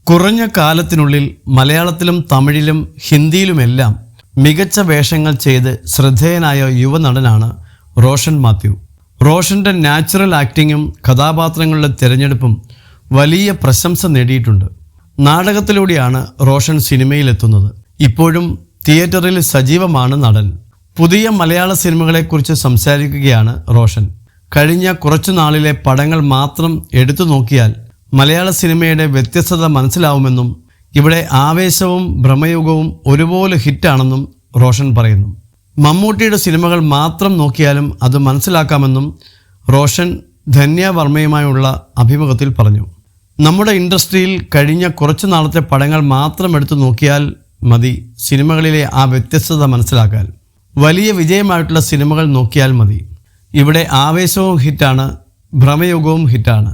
കുറഞ്ഞ കാലത്തിനുള്ളിൽ മലയാളത്തിലും തമിഴിലും ഹിന്ദിയിലുമെല്ലാം മികച്ച വേഷങ്ങൾ ചെയ്ത് ശ്രദ്ധേയനായ യുവനടനാണ് റോഷൻ മാത്യു. റോഷൻ്റെ നാച്ചുറൽ ആക്ടിങ്ങും കഥാപാത്രങ്ങളുടെ തിരഞ്ഞെടുപ്പും വലിയ പ്രശംസ നേടിയിട്ടുണ്ട്. നാടകത്തിലൂടെയാണ് റോഷൻ സിനിമയിലെത്തുന്നത്. ഇപ്പോഴും തിയേറ്ററിൽ സജീവമാണ് നടൻ. പുതിയ മലയാള സിനിമകളെക്കുറിച്ച് സംസാരിക്കുകയാണ് റോഷൻ. കഴിഞ്ഞ കുറച്ചു നാളിലെ പടങ്ങൾ മാത്രം എടുത്തു നോക്കിയാൽ മലയാള സിനിമയുടെ വ്യത്യസ്തത മനസ്സിലാവുമെന്നും ഇവിടെ ആവേശവും ഭ്രമയുഗവും ഒരുപോലെ ഹിറ്റാണെന്നും റോഷൻ പറയുന്നു. മമ്മൂട്ടിയുടെ സിനിമകൾ മാത്രം നോക്കിയാലും അത് മനസ്സിലാക്കാമെന്നും റോഷൻ ധന്യ വർമ്മയുമായുള്ള അഭിമുഖത്തിൽ പറഞ്ഞു. നമ്മുടെ ഇൻഡസ്ട്രിയിൽ കഴിഞ്ഞ കുറച്ചു നാളത്തെ പടങ്ങൾ മാത്രം എടുത്തു നോക്കിയാൽ മതി സിനിമകളിലെ ആ വ്യത്യസ്തത മനസ്സിലാക്കാൻ. വലിയ വിജയമായിട്ടുള്ള സിനിമകൾ നോക്കിയാൽ മതി. ഇവിടെ ആവേശവും ഹിറ്റാണ്, ഭ്രമയുഗവും ഹിറ്റാണ്.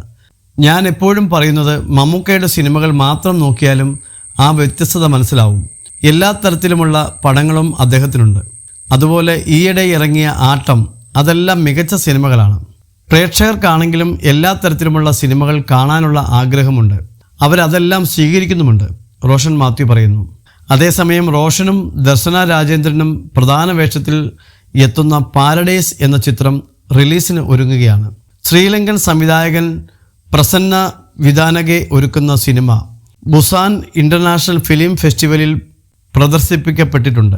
ഞാൻ എപ്പോഴും പറയുന്നത് മമ്മൂക്കയുടെ സിനിമകൾ മാത്രം നോക്കിയാലും ആ വ്യത്യസ്തത മനസ്സിലാവും. എല്ലാ തരത്തിലുമുള്ള പടങ്ങളും അദ്ദേഹത്തിനുണ്ട്. അതുപോലെ ഈയിടെ ഇറങ്ങിയ ആട്ടം, അതെല്ലാം മികച്ച സിനിമകളാണ്. പ്രേക്ഷകർക്കാണെങ്കിലും എല്ലാ തരത്തിലുമുള്ള സിനിമകൾ കാണാനുള്ള ആഗ്രഹമുണ്ട്. അവരതെല്ലാം സ്വീകരിക്കുന്നുമുണ്ട്, റോഷൻ മാത്യു പറയുന്നു. അതേസമയം റോഷനും ദർശന രാജേന്ദ്രനും പ്രധാന വേഷത്തിൽ എത്തുന്ന പാരഡൈസ് എന്ന ചിത്രം റിലീസിന് ഒരുങ്ങുകയാണ്. ശ്രീലങ്കൻ സംവിധായകൻ പ്രസന്ന വിതാനകെ ഒരുക്കുന്ന സിനിമ ബുസാൻ ഇൻ്റർനാഷണൽ ഫിലിം ഫെസ്റ്റിവലിൽ പ്രദർശിപ്പിക്കപ്പെട്ടിട്ടുണ്ട്.